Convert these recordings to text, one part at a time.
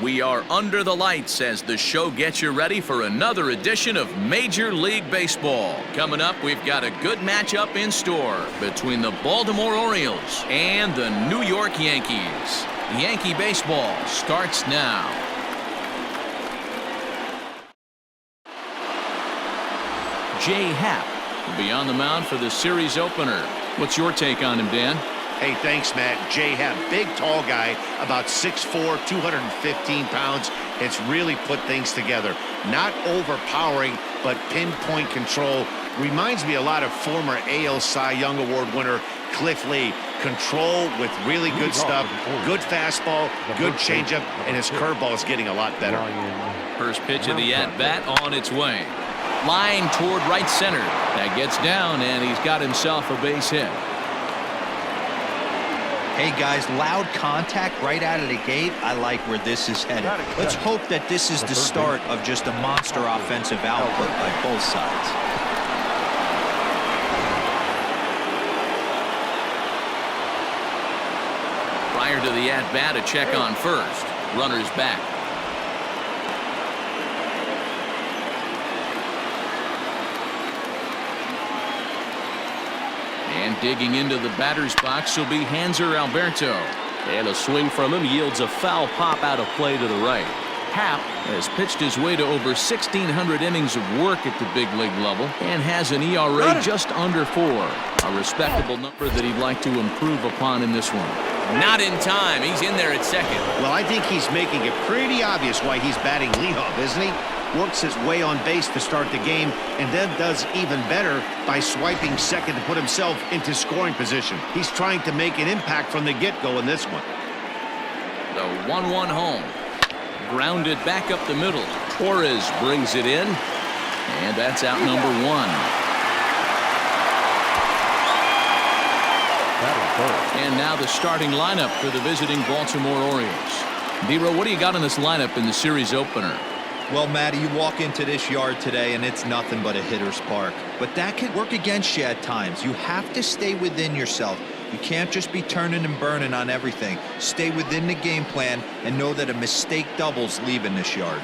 We are under the lights as the show gets you ready for another edition of Major League Baseball. Coming up, we've got a good matchup in store between the Baltimore Orioles and the New York Yankees. Yankee baseball starts now. Jay Happ will be on the mound for the series opener. What's your take on him, Dan? Hey, thanks, Matt. Jay Happ, big, tall guy, about 6'4", 215 pounds. Has really put things together. Not overpowering, but pinpoint control. Reminds me a lot of former AL Cy Young Award winner Cliff Lee. Control with really good stuff. Good fastball, good changeup, and his curveball is getting a lot better. First pitch of the at-bat on its way. Line toward right center. That gets down, and he's got himself a base hit. Hey guys, loud contact right out of the gate. I like where this is headed. Let's hope that this is the start of just a monster offensive output by both sides. Prior to the at-bat, a check on first. Runner's back. And digging into the batter's box will be Hanser Alberto. And a swing from him yields a foul pop out of play to the right. Happ has pitched his way to over 1,600 innings of work at the big league level and has an ERA just under 4. A respectable number that he'd like to improve upon in this one. Not in time. He's in there at second. Well, I think he's making it pretty obvious why he's batting leadoff, isn't he? Works his way on base to start the game and then does even better by swiping second to put himself into scoring position. He's trying to make an impact from the get-go in this one. The 1-1 home. Grounded back up the middle. Torres brings it in. And that's out number 1. And now the starting lineup for the visiting Baltimore Orioles. D-Row, what do you got in this lineup in the series opener? Well, Matty, you walk into this yard today and it's nothing but a hitter's park. But that can work against you at times. You have to stay within yourself. You can't just be turning and burning on everything. Stay within the game plan and know that a mistake doubles leaving this yard.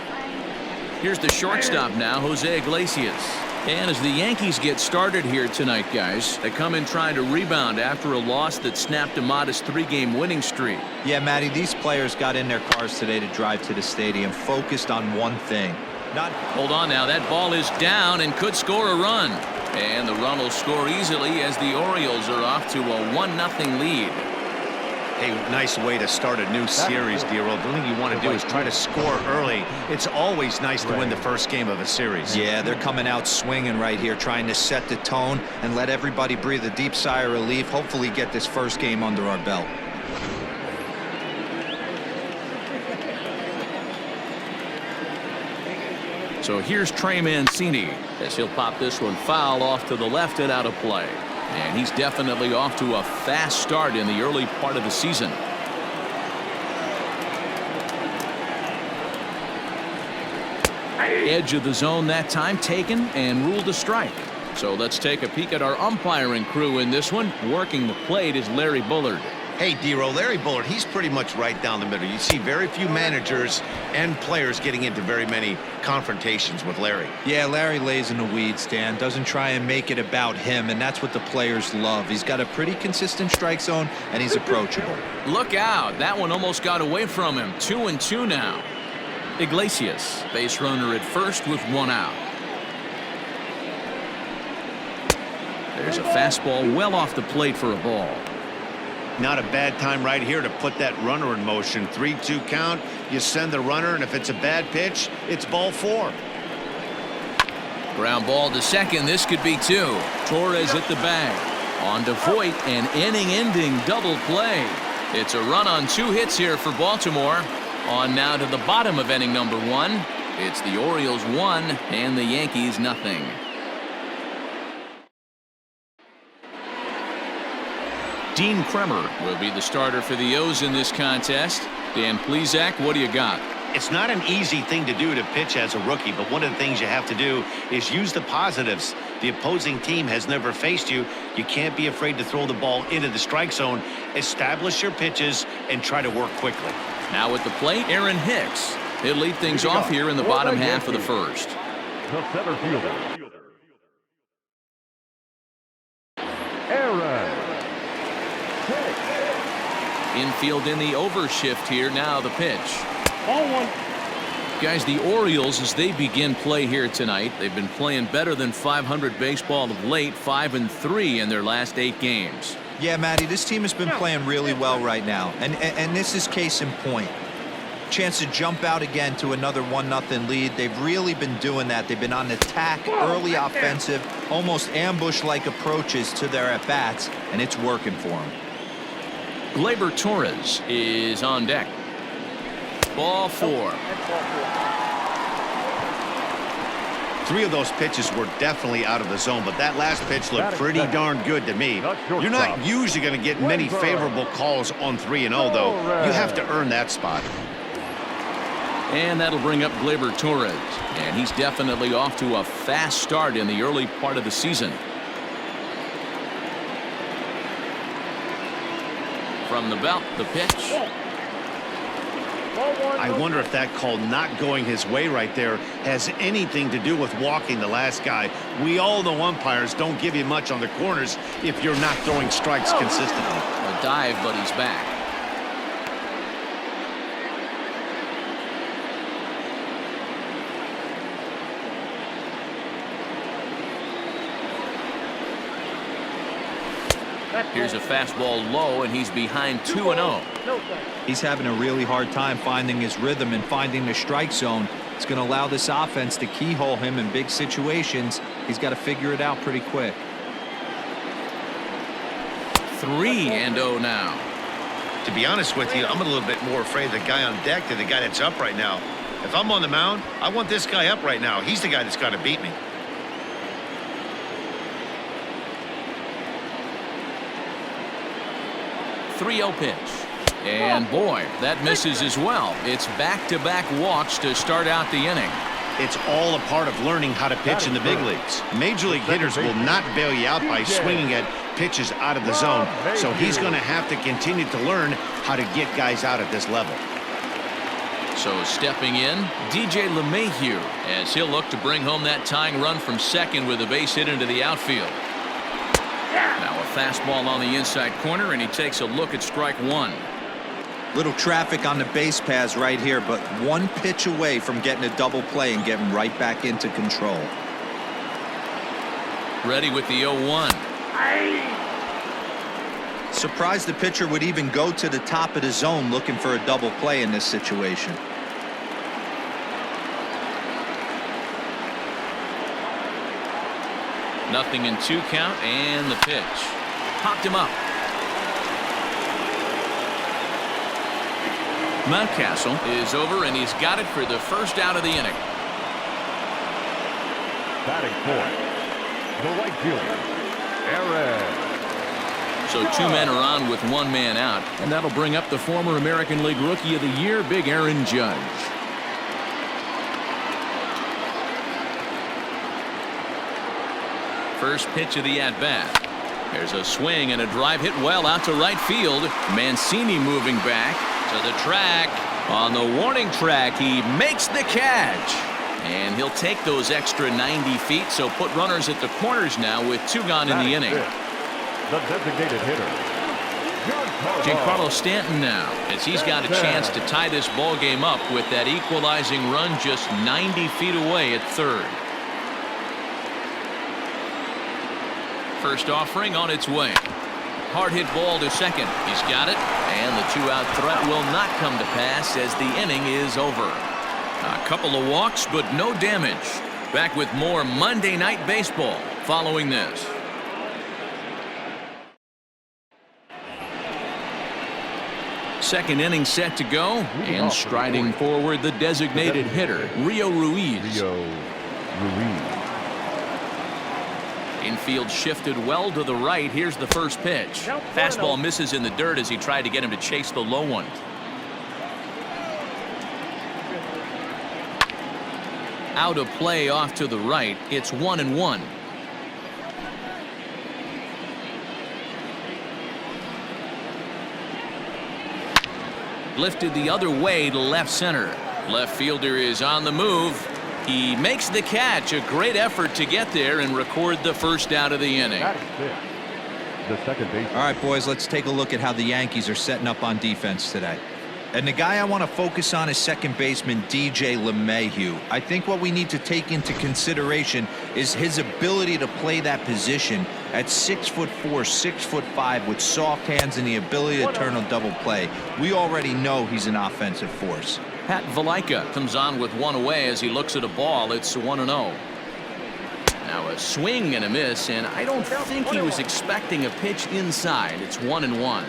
Here's the shortstop now, Jose Iglesias. And as the Yankees get started here tonight, guys, they come in trying to rebound after a loss that snapped a modest 3-game winning streak. Yeah, Matty, these players got in their cars today to drive to the stadium, focused on one thing. Hold on now, that ball is down and could score a run. And the run will score easily as the Orioles are off to a 1-0 lead. Hey, nice way to start a new series, D-Roll. The thing you want to do is try to score early. It's always nice to win the first game of a series. Yeah, they're coming out swinging right here, trying to set the tone and let everybody breathe a deep sigh of relief. Hopefully get this first game under our belt. So here's Trey Mancini as he'll pop this one foul off to the left and out of play. And he's definitely off to a fast start in the early part of the season. Edge of the zone that time taken and ruled a strike. So let's take a peek at our umpiring crew in this one. Working the plate is Larry Bullard. Hey, D-Roll, Larry Bullard, he's pretty much right down the middle. You see very few managers and players getting into very many confrontations with Larry. Yeah, Larry lays in the weeds, Dan. Doesn't try and make it about him, and that's what the players love. He's got a pretty consistent strike zone, and he's approachable. Look out. That one almost got away from him. 2-2 now. Iglesias, base runner at first with 1 out. There's a fastball well off the plate for a ball. Not a bad time right here to put that runner in motion. 3-2 count. You send the runner, and if it's a bad pitch, it's ball 4. Ground ball to second. This could be 2. Torres at the bag. On to Voit, an inning-ending double play. It's a run on 2 hits here for Baltimore. On now to the bottom of inning number 1. It's the Orioles 1 and the Yankees nothing. Dean Kremer will be the starter for the O's in this contest. Dan Plesac, what do you got? It's not an easy thing to do to pitch as a rookie, but one of the things you have to do is use the positives. The opposing team has never faced you. You can't be afraid to throw the ball into the strike zone. Establish your pitches and try to work quickly. Now at the plate, Aaron Hicks. He'll lead things off here in the bottom half of the first. The center fielder, Aaron Hicks. Infield in the overshift here. Now the pitch. Ball one. Guys, the Orioles, as they begin play here tonight, they've been playing better than 500 baseball of late, 5-3 in their last 8 games. Yeah, Matty, this team has been playing really well right now, and this is case in point. Chance to jump out again to another 1-0 lead. They've really been doing that. They've been on attack, early offensive, almost ambush-like approaches to their at-bats, and it's working for them. Gleyber Torres is on deck. Ball 4. 3 of those pitches were definitely out of the zone, but that last pitch looked pretty darn good to me. You're not usually going to get many favorable calls on 3-0, though. You have to earn that spot. And that'll bring up Gleyber Torres. And he's definitely off to a fast start in the early part of the season. From the belt, the pitch. I wonder if that call not going his way right there has anything to do with walking the last guy. We all know umpires don't give you much on the corners if you're not throwing strikes consistently. A dive, but he's back. Here's a fastball low, and he's behind 2-0. He's having a really hard time finding his rhythm and finding the strike zone. It's going to allow this offense to keyhole him in big situations. He's got to figure it out pretty quick. 3-0 now. To be honest with you, I'm a little bit more afraid of the guy on deck than the guy that's up right now. If I'm on the mound, I want this guy up right now. He's the guy that's got to beat me. 3-0 pitch. And boy, that misses as well. It's back-to-back walks to start out the inning. It's all a part of learning how to pitch in the big leagues. Major league hitters will not bail you out by swinging at pitches out of the zone. So he's going to have to continue to learn how to get guys out at this level. So stepping in, DJ LeMahieu, as he'll look to bring home that tying run from second with a base hit into the outfield. Now a fastball on the inside corner, and he takes a look at strike 1. Little traffic on the base paths right here, but one pitch away from getting a double play and getting right back into control. Ready with the 0-1. Surprised the pitcher would even go to the top of the zone looking for a double play in this situation. Nothing in 2 count, and the pitch. Popped him up. Mountcastle is over, and he's got it for the first out of the inning. Batting fourth, the right fielder, Aaron. So 2 men are on with 1 man out, and that'll bring up the former American League Rookie of the Year, Big Aaron Judge. First pitch of the at-bat. There's a swing and a drive hit well out to right field. Mancini moving back to the track. On the warning track, he makes the catch. And he'll take those extra 90 feet, so put runners at the corners now with 2 gone in the inning. The designated hitter, Giancarlo Stanton now, as he's got a chance to tie this ball game up with that equalizing run just 90 feet away at third. First offering on its way. Hard hit ball to second. He's got it, and the 2-out threat will not come to pass as the inning is over. A couple of walks, but no damage. Back with more Monday Night Baseball following this. Second inning set to go, and striding forward the designated hitter, Rio Ruiz. Infield shifted well to the right. Here's the first pitch. Fastball misses in the dirt as he tried to get him to chase the low one. Out of play off to the right. It's 1-1. Lifted the other way to left center. Left fielder is on the move. He makes the catch. A great effort to get there and record the first out of the inning. The second base. All right, boys, let's take a look at how the Yankees are setting up on defense today. And the guy I want to focus on is second baseman DJ LeMahieu. I think what we need to take into consideration is his ability to play that position at 6'4", 6'5", with soft hands and the ability to turn a double play. We already know he's an offensive force. Pat Valaika comes on with one away as he looks at a ball. It's 1-0. Now a swing and a miss, and I don't think he was expecting a pitch inside. It's 1-1.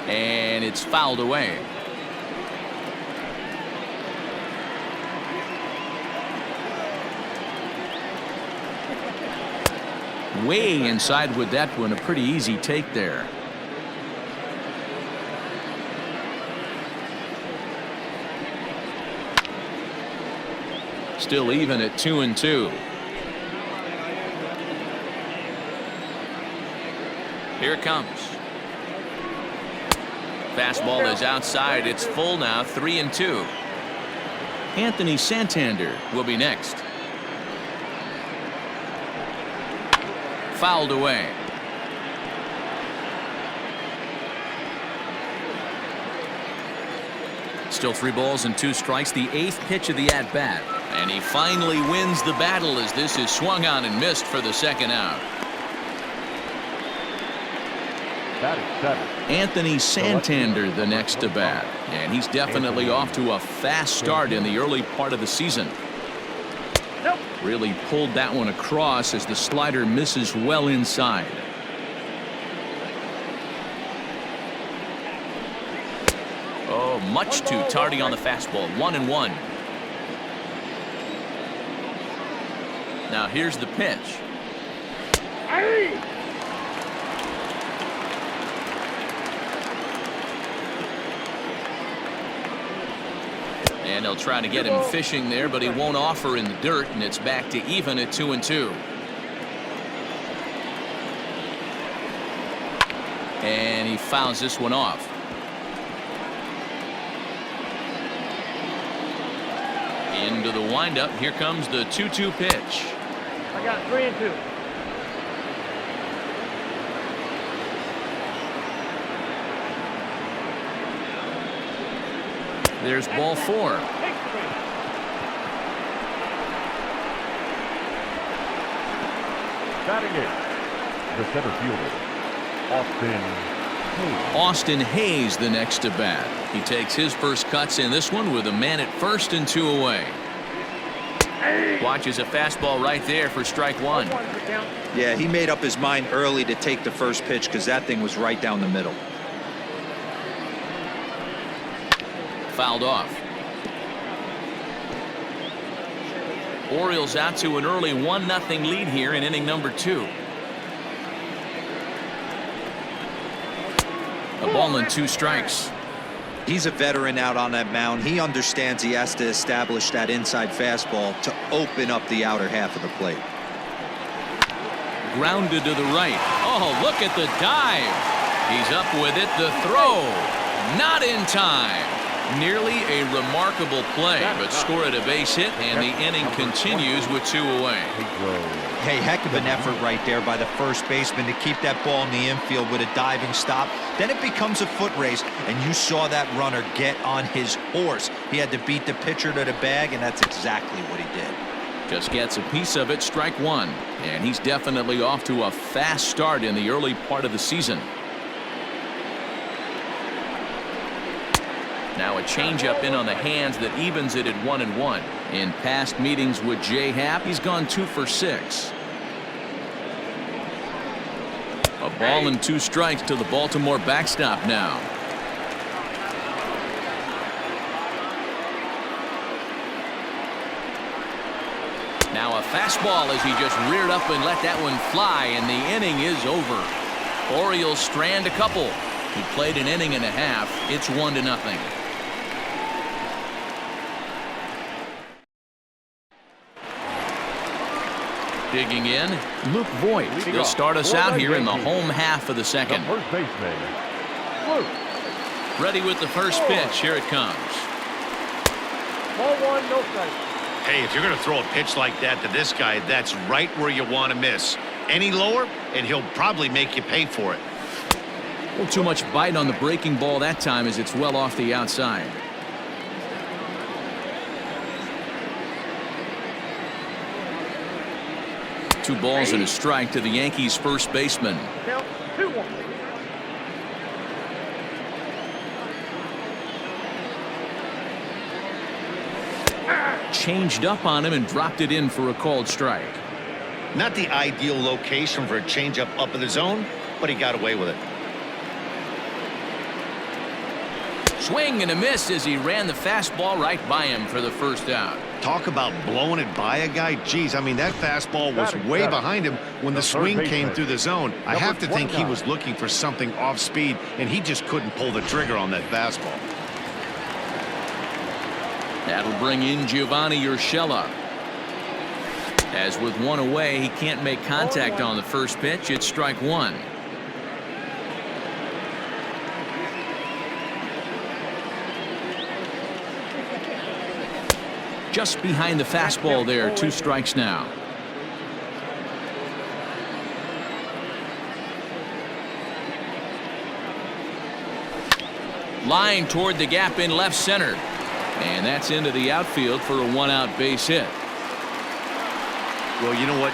And it's fouled away. Way inside with that one. A pretty easy take there. Still even at 2-2. Here it comes. Fastball is outside. It's full now. 3-2. Anthony Santander will be next. Fouled away. Still 3 balls and 2 strikes. The 8th pitch of the at-bat. And he finally wins the battle as this is swung on and missed for the second out. Anthony Santander the next to bat, and he's definitely off to a fast start in the early part of the season. Really pulled that one across as the slider misses well inside. Oh, much too tardy on the fastball. 1-1. Now here's the pitch. And they'll try to get him fishing there, but he won't offer in the dirt, and it's back to even at 2-2. And he fouls this one off. Into the windup. Here comes the 2-2 pitch. I got 3-2. There's ball 4. Batting it, the center fielder, Austin Hayes the next to bat. He takes his first cuts in this one with a man at first and 2 away. Watches a fastball right there for strike 1. Yeah, he made up his mind early to take the first pitch because that thing was right down the middle. Fouled off. Orioles out to an early 1-0 lead here in inning number 2. A ball and 2 strikes. He's a veteran out on that mound. He understands he has to establish that inside fastball to open up the outer half of the plate. Grounded to the right. Oh, look at the dive. He's up with it. The throw. Not in time. Nearly a remarkable play, but score at a base hit, and the inning continues with 2 away. Hey, heck of an effort right there by the first baseman to keep that ball in the infield with a diving stop. Then it becomes a foot race, and you saw that runner get on his horse. He had to beat the pitcher to the bag, and that's exactly what he did. Just gets a piece of it, strike 1. And he's definitely off to a fast start in the early part of the season. Now a changeup in on the hands that evens it at 1-1. In past meetings with Jay Happ, he's gone 2 for 6. A ball and 2 strikes to the Baltimore backstop now. Now a fastball as he just reared up and let that one fly, and the inning is over. Orioles strand a couple. He played an inning and a half. It's 1-0. Digging in, Luke Voigt. He'll start us out here in the home half of the second. The first baseman, Luke. Ready with the first pitch. Here it comes. Ball one, no strike. Hey, if you're going to throw a pitch like that to this guy, that's right where you want to miss. Any lower, and he'll probably make you pay for it. A little too much bite on the breaking ball that time as it's well off the outside. Two balls and a strike to the Yankees first baseman. Count 2-1. Changed up on him and dropped it in for a called strike. Not the ideal location for a changeup up in the zone, but he got away with it. Swing and a miss as he ran the fastball right by him for the first out. Talk about blowing it by a guy. Geez, I mean, that fastball was way behind him when the swing came through the zone. I have to think he was looking for something off speed, and he just couldn't pull the trigger on that fastball. That'll bring in Giovanni Urshela. As with one away, he can't make contact on the first pitch. It's strike one. Just behind the fastball there, 2 strikes now. Line toward the gap in left center. And that's into the outfield for a 1-out base hit. Well, you know what?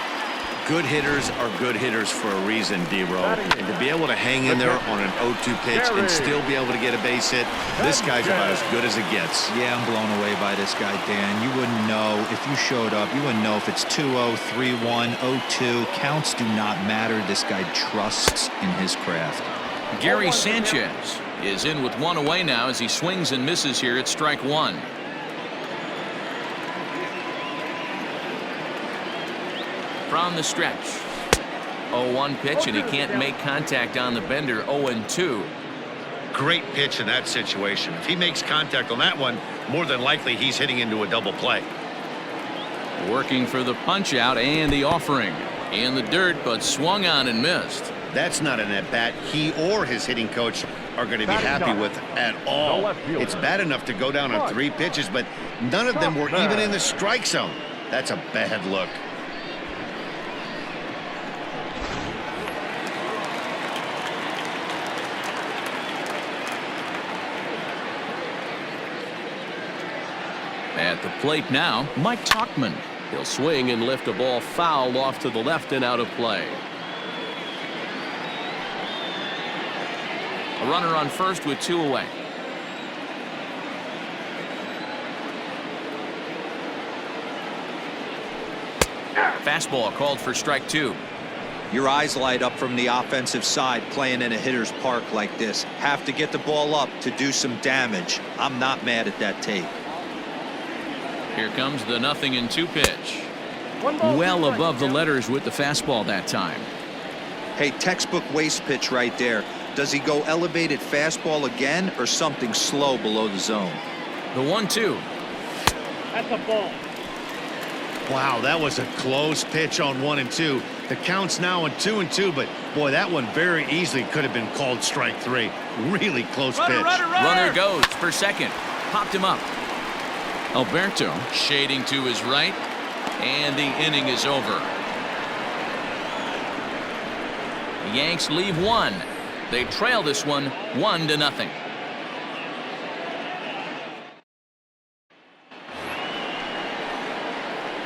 Good hitters are good hitters for a reason, D-Row. And to be able to hang in there on an 0-2 pitch and still be able to get a base hit, this guy's about as good as it gets. Yeah, I'm blown away by this guy, Dan. You wouldn't know if you showed up. You wouldn't know if it's 2-0, 3-1, 0-2. Counts do not matter. This guy trusts in his craft. Gary Sanchez is in with 1 away now as he swings and misses here at strike 1. From the stretch. 0-1 pitch, and he can't make contact on the bender. 0-2. Great pitch in that situation. If he makes contact on that one, more than likely he's hitting into a double play. Working for the punch out and the offering. In the dirt, but swung on and missed. That's not an at-bat he or his hitting coach are going to be happy with at all. It's bad enough to go down on 3 pitches, but none of them were even in the strike zone. That's a bad look. At the plate now, Mike Tauchman. He'll swing and lift a ball foul off to the left and out of play. A runner on first with 2 away. Fastball called for strike 2. Your eyes light up from the offensive side playing in a hitter's park like this. Have to get the ball up to do some damage. I'm not mad at that tape. Here comes the 0-2 pitch. Well above the letters with the fastball that time. Hey, textbook waste pitch right there. Does he go elevated fastball again or something slow below the zone? The 1-2. That's a ball. Wow, that was a close pitch on 1 and 2. The count's now on 2 and 2, but boy, that one very easily could have been called strike 3. Really close pitch. Runner goes for second. Popped him up. Alberto shading to his right, and the inning is over. The Yanks leave 1. They trail this one 1-0.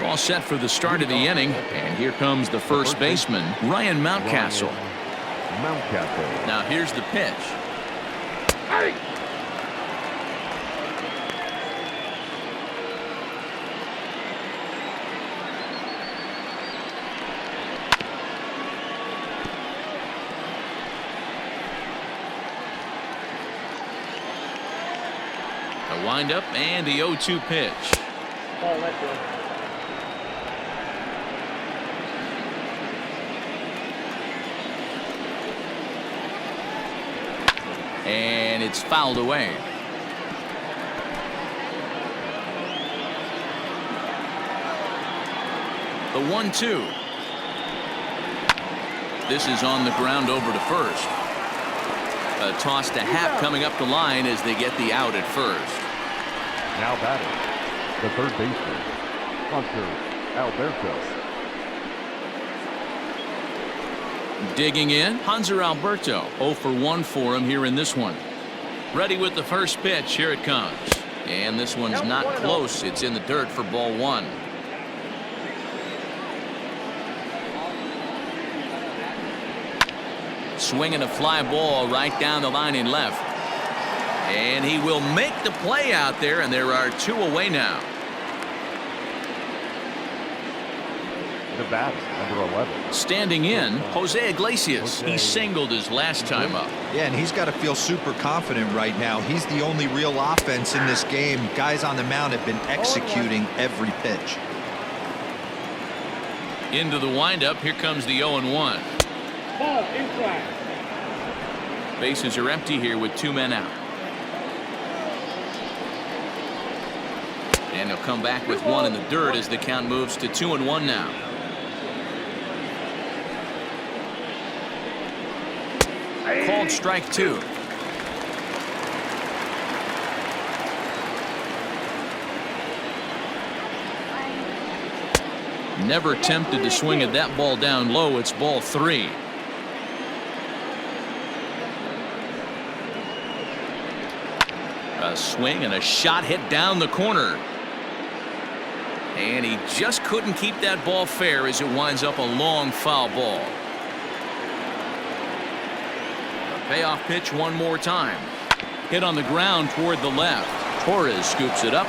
All set for the start of the inning, and here comes the first baseman, Ryan Mountcastle. Now here's the pitch. Hey! A windup and the 0-2 pitch. Ball let go. And it's fouled away. The 1-2. This is on the ground over to first. A toss to Happ coming up the line as they get the out at first. Now batting, the third baseman, Hunter Alberto. Digging in, Hanser Alberto. 0 for 1 for him here in this one. Ready with the first pitch. Here it comes. And this one's not close. It's in the dirt for ball 1. Swinging a fly ball right down the line in left. And he will make the play out there, and there are 2 away now. The batter, number 11. Standing in, Jose Iglesias. He singled his last time up. Yeah, and he's got to feel super confident right now. He's the only real offense in this game. Guys on the mound have been executing every pitch. Into the windup. Here comes the 0-1. Ball inside. Bases are empty here with 2 men out. And he'll come back with 1 in the dirt as the count moves to 2-1 now. Called strike 2. Never tempted to swing at that ball down low. It's ball 3. A swing and a shot hit down the corner. And he just couldn't keep that ball fair as it winds up a long foul ball. A payoff pitch one more time. Hit on the ground toward the left. Torres scoops it up.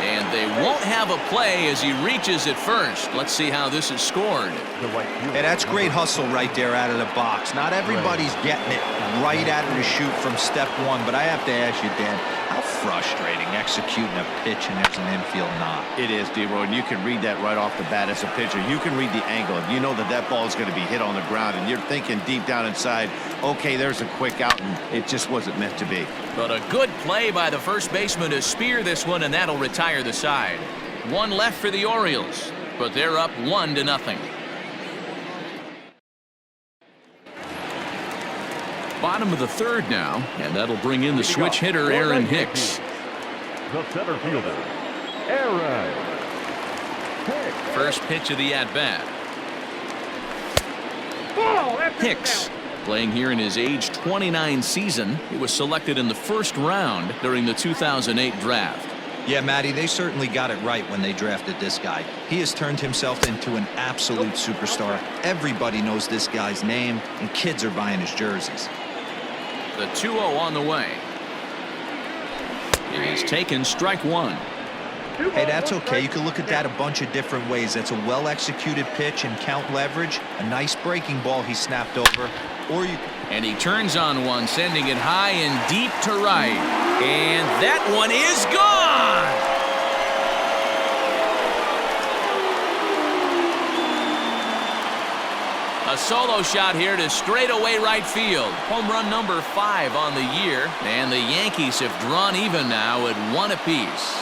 And they won't have a play as he reaches at first. Let's see how this is scored. Hey, that's great hustle right there out of the box. Not everybody's getting it right out of the chute from step 1, but I have to ask you, Dan, how frustrating executing a pitch and there's an infield knock. It is, D-Roy, and you can read that right off the bat as a pitcher. You can read the angle. You know that that ball is going to be hit on the ground, and you're thinking deep down inside, okay, there's a quick out, and it just wasn't meant to be. But a good play by the first baseman to spear this one, and that'll retire the side. 1 left for the Orioles, but they're up 1-0. Bottom of the 3rd now, and that'll bring in the switch hitter Aaron Hicks. The center fielder, Aaron Hicks. First pitch of the at-bat. Hicks, playing here in his age 29 season. He was selected in the 1st round during the 2008 draft. Yeah, Matty, they certainly got it right when they drafted this guy. He has turned himself into an absolute superstar. Everybody knows this guy's name, and kids are buying his jerseys. The 2-0 on the way. It is taken, strike 1. Hey, that's okay. You can look at that a bunch of different ways. That's a well-executed pitch and count leverage. A nice breaking ball he snapped over. Or you... And he turns on one, sending it high and deep to right. And that one is gone! A solo shot here to straightaway right field. Home run number 5 on the year. And the Yankees have drawn even now at 1 apiece.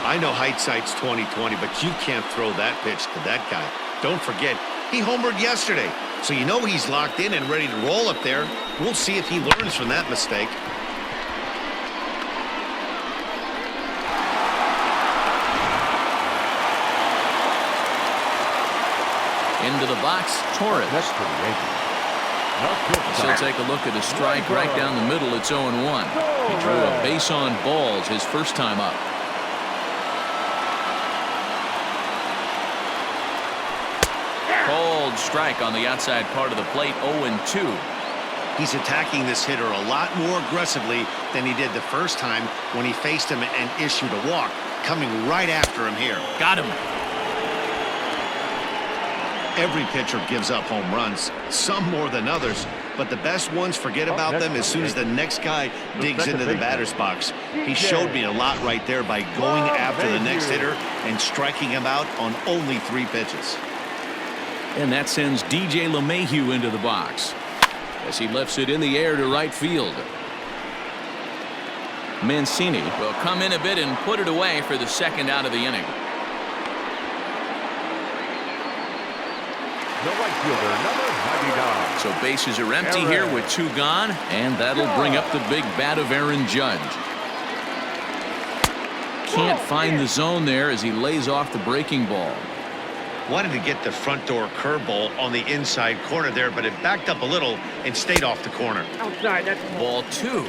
I know hindsight's 20/20, but you can't throw that pitch to that guy. Don't forget, he homered yesterday, so you know he's locked in and ready to roll up there. We'll see if he learns from that mistake. Into the box, Torres. That's for the Yankees. He'll take a look at a strike right down the middle. It's 0-1. He drew a base on balls his first time up. Cold strike on the outside part of the plate, 0-2. He's attacking this hitter a lot more aggressively than he did the first time when he faced him and issued a walk. Coming right after him here. Got him. Every pitcher gives up home runs, some more than others, but the best ones forget about them as soon as the next guy digs into the batter's box. He showed me a lot right there by going after the next hitter and striking him out on only 3 pitches. And that sends DJ LeMahieu into the box as he lifts it in the air to right field. Mancini will come in a bit and put it away for the second out of the inning. The right fielder, number 99. So bases are empty here with 2 gone, and that'll bring up the big bat of Aaron Judge. Can't find the zone there as he lays off the breaking ball. Wanted to get the front door curveball on the inside corner there, but it backed up a little and stayed off the corner. Outside, that's Ball 2.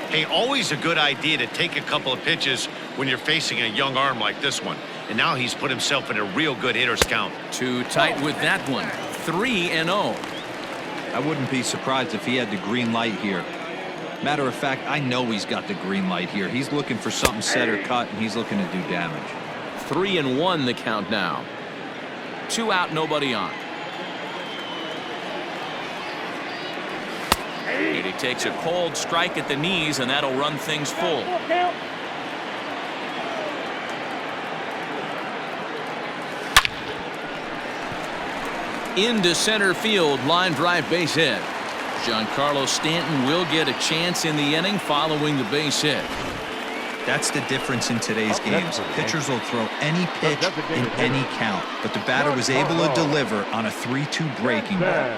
Hey, always a good idea to take a couple of pitches when you're facing a young arm like this one. And now he's put himself in a real good hitter's count. Too tight with that one. 3-0. I wouldn't be surprised if he had the green light here. Matter of fact, I know he's got the green light here. He's looking for something set or cut, and he's looking to do damage. 3-1 the count now. 2 out, nobody on. And he takes a cold strike at the knees, and that'll run things full. count. Into center field, line drive, base hit. Giancarlo Stanton will get a chance in the inning following the base hit. That's the difference in today's games. Pitchers will throw any pitch in any count, but the batter was able to deliver on a 3-2 breaking ball.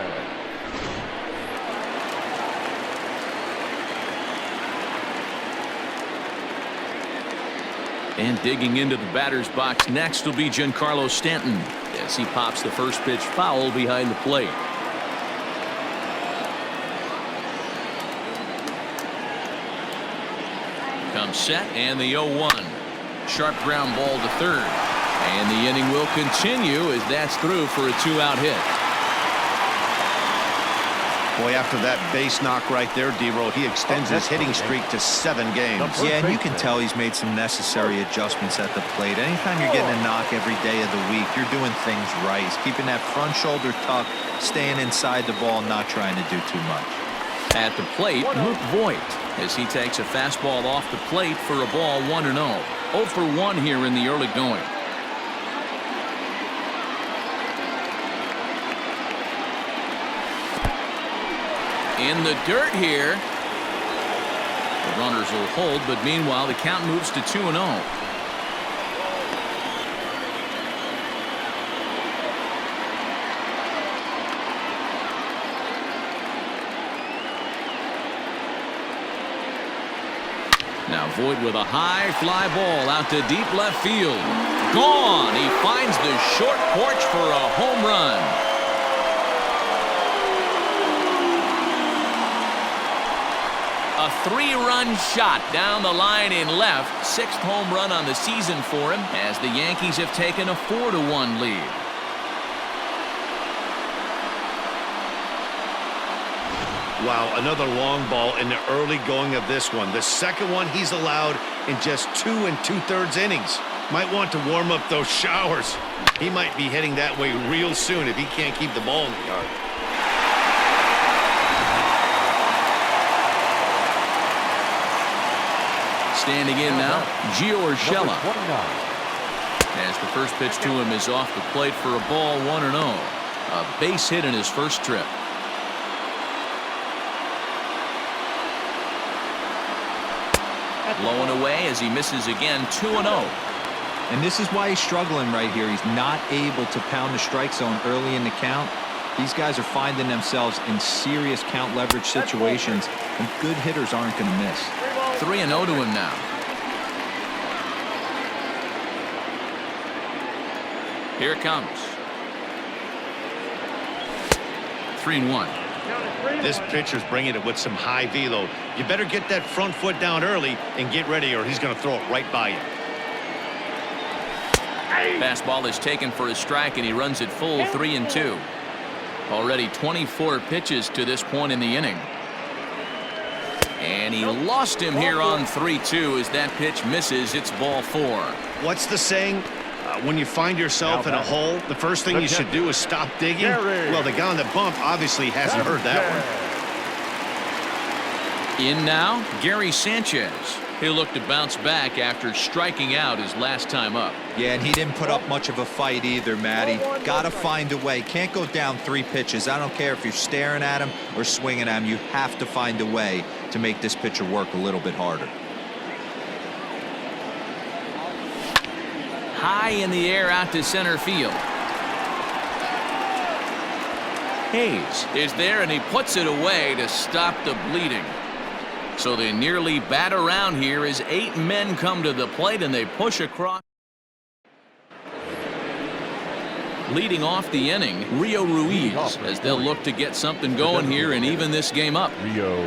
And digging into the batter's box next will be Giancarlo Stanton as he pops the first pitch foul behind the plate. Comes set, and the 0-1. Sharp ground ball to third. And the inning will continue as that's through for a 2-out hit. Boy, after that base knock right there, D-Roll, he extends his hitting streak to 7 games. Yeah, and you can tell he's made some necessary adjustments at the plate. Anytime you're getting a knock every day of the week, you're doing things right. He's keeping that front shoulder tucked, staying inside the ball, not trying to do too much. At the plate, Luke Voigt, as he takes a fastball off the plate for a ball 1-0. 0 for 1 here in the early going. In the dirt here. The runners will hold, but meanwhile the count moves to 2-0. Now Voigt with a high fly ball out to deep left field. Gone. He finds the short porch for a home run. A 3-run shot down the line in left. 6th home run on the season for him as the Yankees have taken a 4-1 lead. Wow, another long ball in the early going of this one. The second one he's allowed in just 2 2/3 innings. Might want to warm up those showers. He might be heading that way real soon if he can't keep the ball in the yard. Standing in now, Gio Urshela. As the first pitch to him is off the plate for a ball 1-0. A base hit in his first trip. Blowing away as he misses again. 2-0. And this is why he's struggling right here. He's not able to pound the strike zone early in the count. These guys are finding themselves in serious count leverage situations, and good hitters aren't going to miss. 3-0 to him now. Here it comes. 3-1. This pitcher's bringing it with some high velo. You better get that front foot down early and get ready, or he's going to throw it right by you. Fastball is taken for a strike, and he runs it full. 3-2. Already 24 pitches to this point in the inning. And he lost him here on 3-2 as that pitch misses. It's ball 4. What's the saying? When you find yourself in a hole, the first thing you should do is stop digging. Well, the guy on the bump obviously hasn't heard that one. In now, Gary Sanchez. He'll look to bounce back after striking out his last time up. Yeah, and he didn't put up much of a fight either, Matty. Got to find a way. Can't go down 3 pitches. I don't care if you're staring at him or swinging at him. You have to find a way to make this pitcher work a little bit harder. high in the air out to center field. Hayes is there, and he puts it away to stop the bleeding. So they nearly bat around here as 8 men come to the plate, and they push across. Leading off the inning, Rio Ruiz, as they'll look to get something going here and even this game up.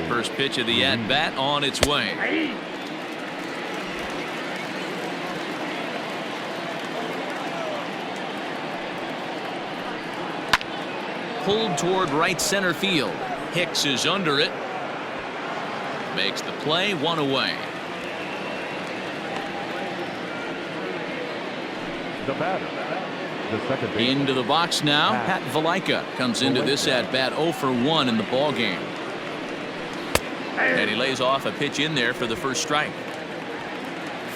First pitch of the at-bat on its way. Pulled toward right center field. Hicks is under it. Makes the play, 1 away. The batter, the second baseman. Into the box now. Pat Valaika comes into this at bat 0 for 1 in the ball game. And he lays off a pitch in there for the first strike.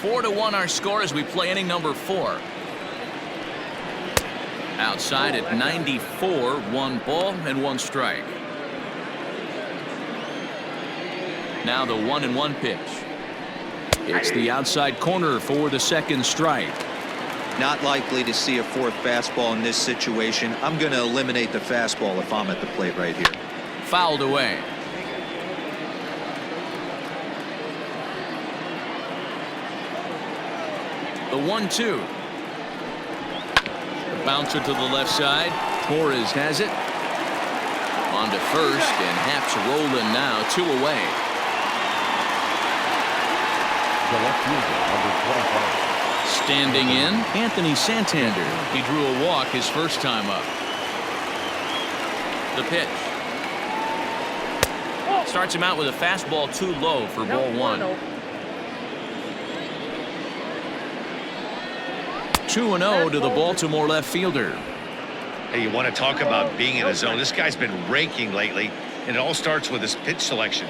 4-1 our score as we play inning number 4. Outside at 94, 1 ball and 1 strike. Now the 1-1 pitch. It's the outside corner for the second strike. Not likely to see a 4th fastball in this situation. I'm going to eliminate the fastball if I'm at the plate right here. Fouled away. The 1-2. The bouncer to the left side. Torres has it. On to first, and Happ's rolling now, 2 away. The left fielder, number 25. Standing in, Anthony Santander. He drew a walk his first time up. The pitch. Starts him out with a fastball too low for ball 1. 2-0 to the Baltimore left fielder. Hey, you want to talk about being in a zone. This guy's been raking lately, and it all starts with his pitch selection.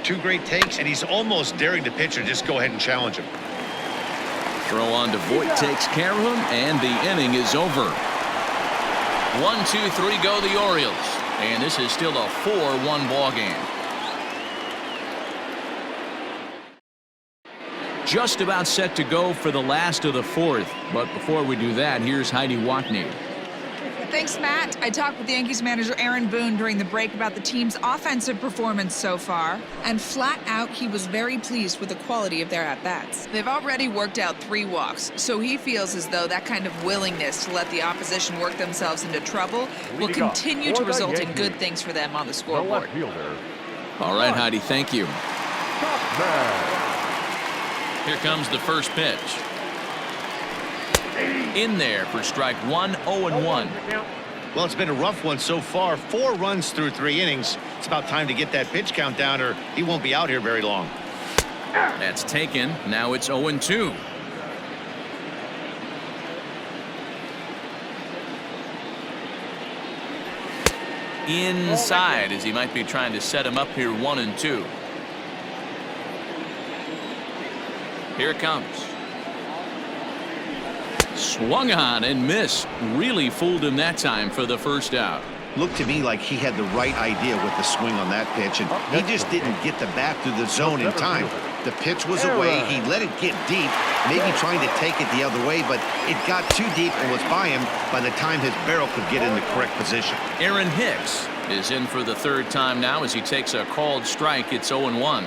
2 great takes, and he's almost daring the pitcher just go ahead and challenge him. Throw on to Voit, takes care of him, and the inning is over. 1, 2, 3 go the Orioles, and this is still a 4-1 ball game. Just about set to go for the last of the 4th, but before we do that, here's Heidi Watney. Thanks, Matt. I talked with Yankees manager Aaron Boone during the break about the team's offensive performance so far, and flat out, he was very pleased with the quality of their at-bats. They've already worked out 3 walks, so he feels as though that kind of willingness to let the opposition work themselves into trouble will continue to result in good things for them on the scoreboard. All right, Heidi, thank you. Here comes the first pitch. In there for strike 1, 0-1. Well, it's been a rough one so far. 4 runs through 3 innings. It's about time to get that pitch count down, or he won't be out here very long. That's taken. Now it's 0-2. Inside, as he might be trying to set him up here, 1-2. Here it comes. Swung on and missed. Really fooled him that time for the first out. Looked to me like he had the right idea with the swing on that pitch, and he just didn't get the bat through the zone in time. The pitch was away. He let it get deep, maybe trying to take it the other way, but it got too deep and was by him by the time his barrel could get in the correct position. Aaron Hicks is in for the 3rd time now as he takes a called strike. It's 0-1.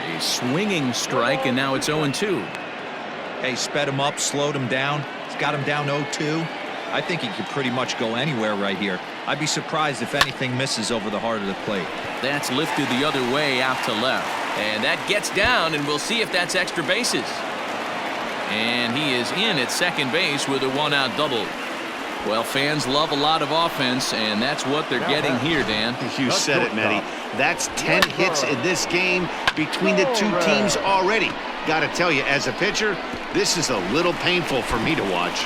A swinging strike, and now it's 0-2. Hey, sped him up, slowed him down. He's got him down 0-2. I think he could pretty much go anywhere right here. I'd be surprised if anything misses over the heart of the plate. That's lifted the other way out to left. And that gets down, and we'll see if that's extra bases. And he is in at second base with a 1-out double. Well, fans love a lot of offense, and that's what they're getting here, Dan. You said it, Matty. That's 10 hits in this game between the 2 teams already. Got to tell you, as a pitcher, this is a little painful for me to watch.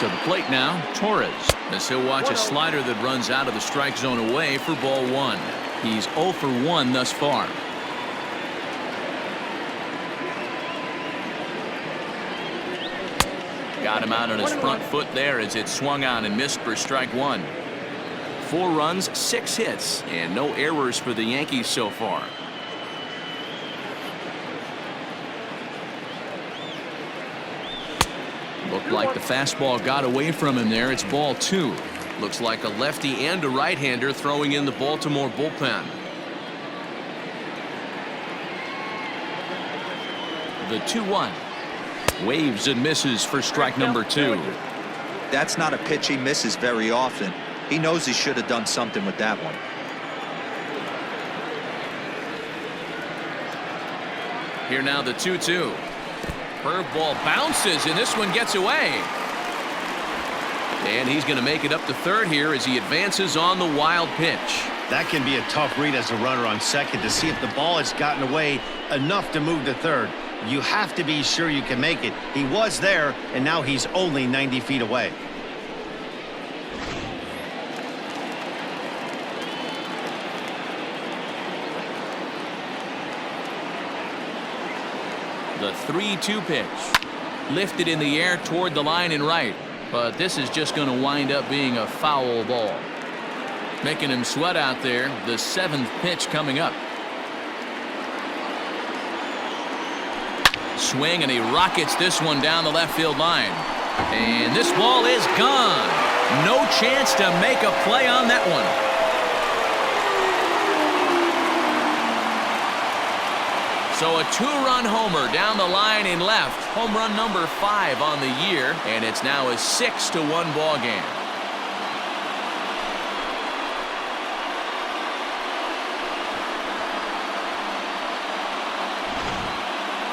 To the plate now, Torres, as he'll watch a slider that runs out of the strike zone away for ball 1. He's 0 for 1 thus far. Got him out on his front foot there as it swung on and missed for strike one. 4 runs, 6 hits, and no errors for the Yankees so far. Looked like the fastball got away from him there. It's ball 2. Looks like a lefty and a right-hander throwing in the Baltimore bullpen. The 2-1. Waves and misses for strike number 2. That's not a pitch he misses very often. He knows he should have done something with that one. Here now the 2-2. Curveball bounces, and this one gets away. And he's going to make it up to third here as he advances on the wild pitch. That can be a tough read as a runner on second to see if the ball has gotten away enough to move to third. You have to be sure you can make it. He was there, and now he's only 90 feet away. The 3-2 pitch. Lifted in the air toward the line and right. But this is just going to wind up being a foul ball. Making him sweat out there. The 7th pitch coming up. Swing, and he rockets this one down the left field line. And this ball is gone. No chance to make a play on that one. So a 2-run homer down the line in left. Home run number 5 on the year, and it's now a 6-1 ball game.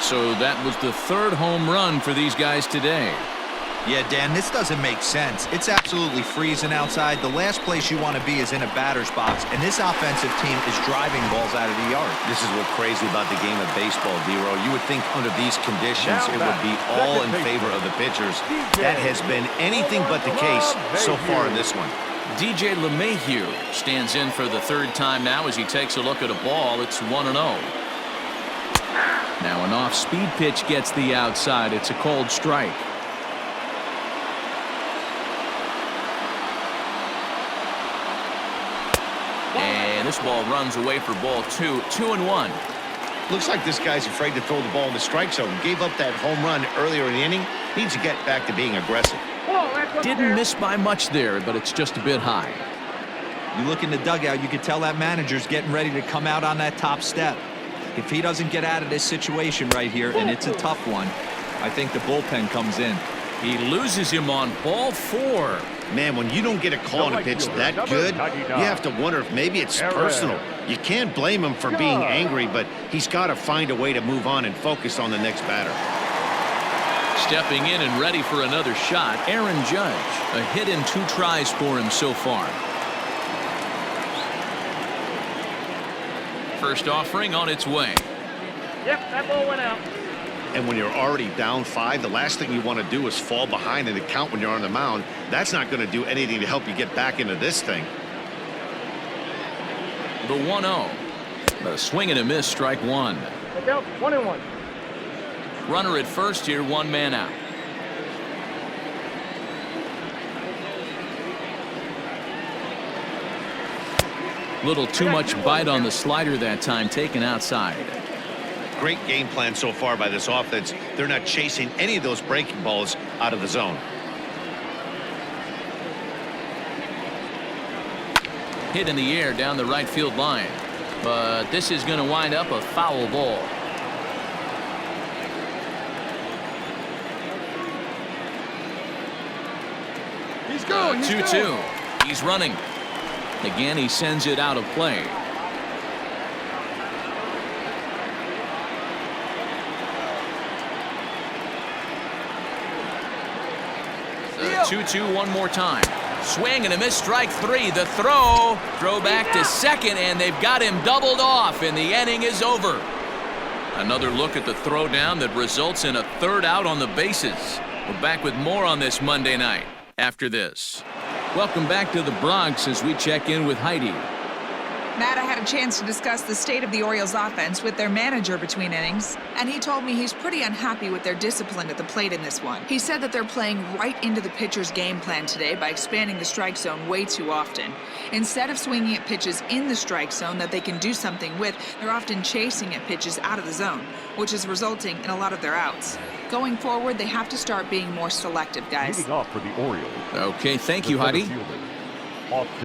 So that was the 3rd home run for these guys today. Yeah, Dan, this doesn't make sense. It's absolutely freezing outside. The last place you want to be is in a batter's box, and this offensive team is driving balls out of the yard. This is what's crazy about the game of baseball, D-Row. You would think under these conditions it would be all in favor of the pitchers. That has been anything but the case so far in this one. DJ LeMahieu stands in for the 3rd time now as he takes a look at a ball. It's 1-0. Now an off-speed pitch gets the outside. It's a cold strike. And this ball runs away for ball 2. 2-1. Looks like this guy's afraid to throw the ball in the strike zone. Gave up that home run earlier in the inning. Needs to get back to being aggressive. Didn't miss by much there, but it's just a bit high. You look in the dugout, you can tell that manager's getting ready to come out on that top step. If he doesn't get out of this situation right here, and it's a tough one, I think the bullpen comes in. He loses him on ball 4. Man, when you don't get a call on a pitch that good, you have to wonder if maybe it's personal. You can't blame him for being angry, but he's got to find a way to move on and focus on the next batter. Stepping in and ready for another shot, Aaron Judge. A hit in 2 tries for him so far. First offering on its way. Yep, that ball went out. And when you're already down 5, the last thing you want to do is fall behind in the count when you're on the mound. That's not going to do anything to help you get back into this thing. The 1-0. A swing and a miss, strike 1. Look out, 1-1. Runner at first here, 1 man out. Little too much bite on the slider that time, taken outside. Great game plan so far by this offense. They're not chasing any of those breaking balls out of the zone. Hit in the air down the right field line. But this is going to wind up a foul ball. He's going. 2-2. He's running. Again, he sends it out of play. The 2-2 one more time. Swing and a miss, strike 3. The throw back to second, and they've got him doubled off, and the inning is over. Another look at the throw down that results in a 3rd out on the bases. We're back with more on this Monday night after this. Welcome back to the Bronx as we check in with Heidi. Matt, I had a chance to discuss the state of the Orioles offense with their manager between innings, and he told me he's pretty unhappy with their discipline at the plate in this one. He said that they're playing right into the pitcher's game plan today by expanding the strike zone way too often. Instead of swinging at pitches in the strike zone that they can do something with, they're often chasing at pitches out of the zone, which is resulting in a lot of their outs. Going forward, they have to start being more selective, guys. Leading off for the Orioles. Okay, thank you, the center Heidi. fielder, Austin